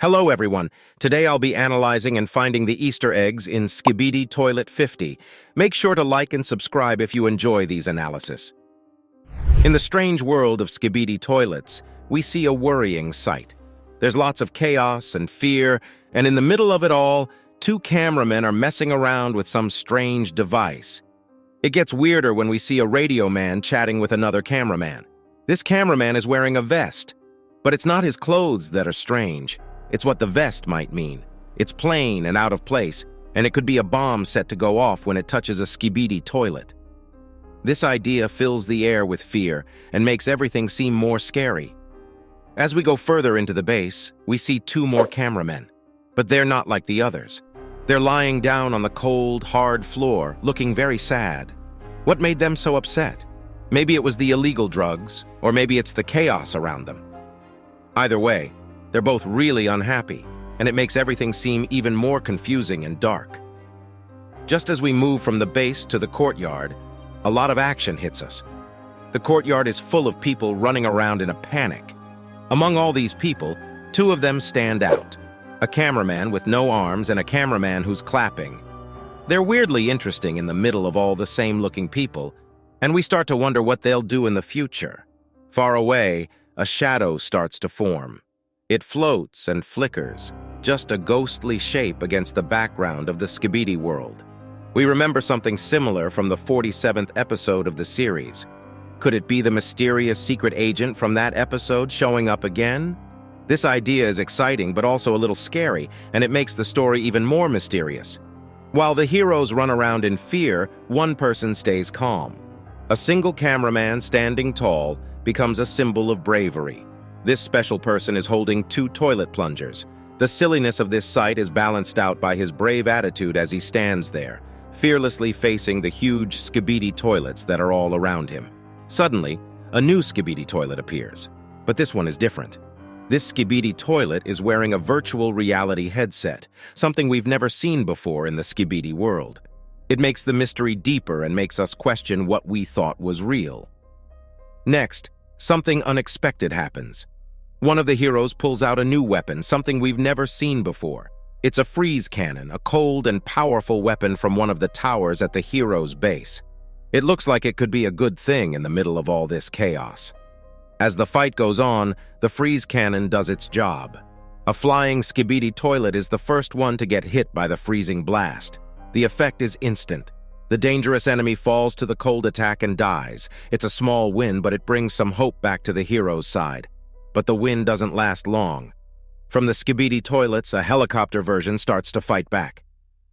Hello everyone. Today I'll be analyzing and finding the Easter eggs in Skibidi Toilet 50. Make sure to like and subscribe if you enjoy these analyses. In the strange world of Skibidi toilets, we see a worrying sight. There's lots of chaos and fear, and in the middle of it all, two cameramen are messing around with some strange device. It gets weirder when we see a radio man chatting with another cameraman. This cameraman is wearing a vest, but it's not his clothes that are strange. It's what the vest might mean. It's plain and out of place, and it could be a bomb set to go off when it touches a Skibidi toilet. This idea fills the air with fear and makes everything seem more scary. As we go further into the base, we see two more cameramen, but they're not like the others. They're lying down on the cold, hard floor, looking very sad. What made them so upset? Maybe it was the illegal drugs, or maybe it's the chaos around them. Either way, they're both really unhappy, and it makes everything seem even more confusing and dark. Just as we move from the base to the courtyard, a lot of action hits us. The courtyard is full of people running around in a panic. Among all these people, two of them stand out. A cameraman with no arms and a cameraman who's clapping. They're weirdly interesting in the middle of all the same-looking people, and we start to wonder what they'll do in the future. Far away, a shadow starts to form. It floats and flickers, just a ghostly shape against the background of the Skibidi world. We remember something similar from the 47th episode of the series. Could it be the mysterious secret agent from that episode showing up again? This idea is exciting but also a little scary, and it makes the story even more mysterious. While the heroes run around in fear, one person stays calm. A single cameraman standing tall becomes a symbol of bravery. This special person is holding two toilet plungers. The silliness of this sight is balanced out by his brave attitude as he stands there, fearlessly facing the huge Skibidi toilets that are all around him. Suddenly, a new Skibidi toilet appears, but this one is different. This Skibidi toilet is wearing a virtual reality headset, something we've never seen before in the Skibidi world. It makes the mystery deeper and makes us question what we thought was real. Next, something unexpected happens. One of the heroes pulls out a new weapon, something we've never seen before. It's a freeze cannon, a cold and powerful weapon from one of the towers at the hero's base. It looks like it could be a good thing in the middle of all this chaos. As the fight goes on, the freeze cannon does its job. A flying Skibidi toilet is the first one to get hit by the freezing blast. The effect is instant. The dangerous enemy falls to the cold attack and dies. It's a small win, but it brings some hope back to the hero's side. But the win doesn't last long. From the Skibidi toilets, a helicopter version starts to fight back.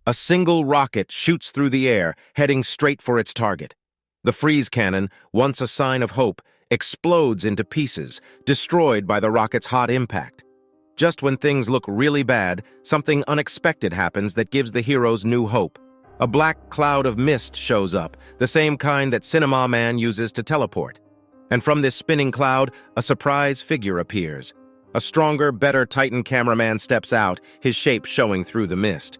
A single rocket shoots through the air, heading straight for its target. The freeze cannon, once a sign of hope, explodes into pieces, destroyed by the rocket's hot impact. Just when things look really bad, something unexpected happens that gives the heroes new hope. A black cloud of mist shows up, the same kind that Cinema Man uses to teleport. And from this spinning cloud, a surprise figure appears. A stronger, better Titan cameraman steps out, his shape showing through the mist.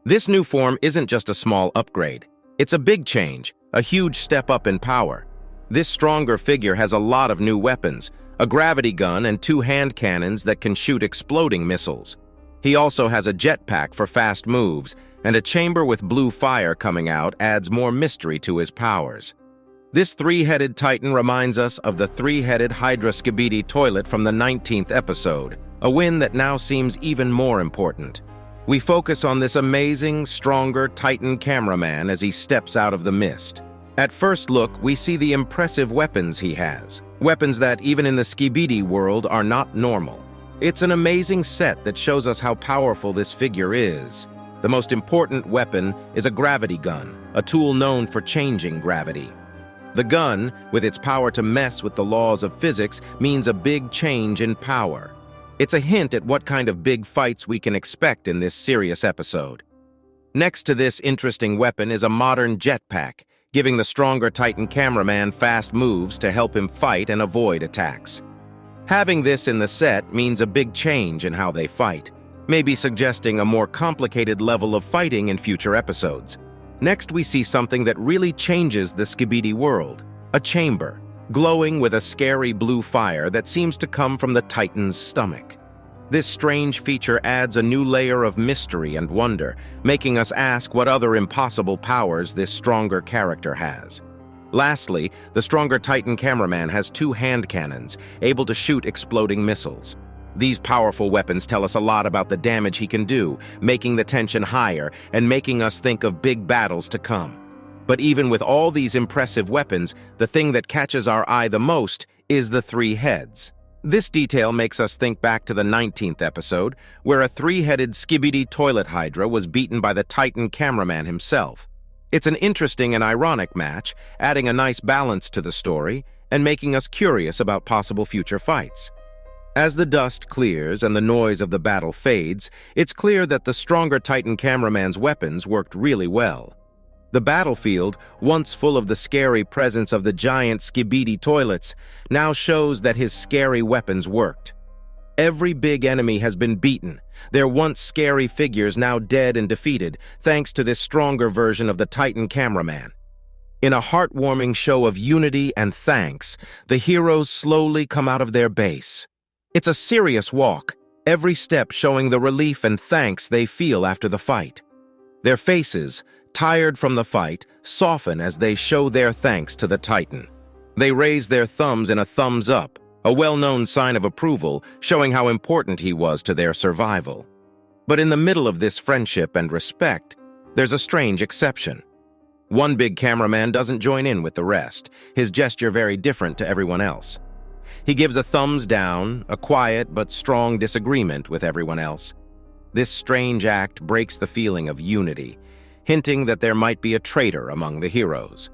This new form isn't just a small upgrade. It's a big change, a huge step up in power. This stronger figure has a lot of new weapons, a gravity gun and two hand cannons that can shoot exploding missiles. He also has a jetpack for fast moves, and a chamber with blue fire coming out adds more mystery to his powers. This three-headed Titan reminds us of the three-headed Hydra Skibidi toilet from the 19th episode, a win that now seems even more important. We focus on this amazing, stronger Titan cameraman as he steps out of the mist. At first look, we see the impressive weapons he has, weapons that, even in the Skibidi world, are not normal. It's an amazing set that shows us how powerful this figure is. The most important weapon is a gravity gun, a tool known for changing gravity. The gun, with its power to mess with the laws of physics, means a big change in power. It's a hint at what kind of big fights we can expect in this serious episode. Next to this interesting weapon is a modern jetpack, giving the stronger Titan cameraman fast moves to help him fight and avoid attacks. Having this in the set means a big change in how they fight, maybe suggesting a more complicated level of fighting in future episodes. Next, we see something that really changes the Skibidi world, a chamber, glowing with a scary blue fire that seems to come from the Titan's stomach. This strange feature adds a new layer of mystery and wonder, making us ask what other impossible powers this stronger character has. Lastly, the stronger Titan Cameraman has 2 hand cannons, able to shoot exploding missiles. These powerful weapons tell us a lot about the damage he can do, making the tension higher and making us think of big battles to come. But even with all these impressive weapons, the thing that catches our eye the most is the 3 heads. This detail makes us think back to the 19th episode, where a 3-headed Skibidi toilet hydra was beaten by the Titan Cameraman himself. It's an interesting and ironic match, adding a nice balance to the story and making us curious about possible future fights. As the dust clears and the noise of the battle fades, it's clear that the stronger Titan Cameraman's weapons worked really well. The battlefield, once full of the scary presence of the giant Skibidi toilets, now shows that his scary weapons worked. Every big enemy has been beaten, their once scary figures now dead and defeated, thanks to this stronger version of the Titan Cameraman. In a heartwarming show of unity and thanks, the heroes slowly come out of their base. It's a serious walk, every step showing the relief and thanks they feel after the fight. Their faces, tired from the fight, soften as they show their thanks to the Titan. They raise their thumbs in a thumbs up, a well-known sign of approval, showing how important he was to their survival. But in the middle of this friendship and respect, there's a strange exception. One big cameraman doesn't join in with the rest, his gesture very different to everyone else. He gives a thumbs down, a quiet but strong disagreement with everyone else. This strange act breaks the feeling of unity, hinting that there might be a traitor among the heroes.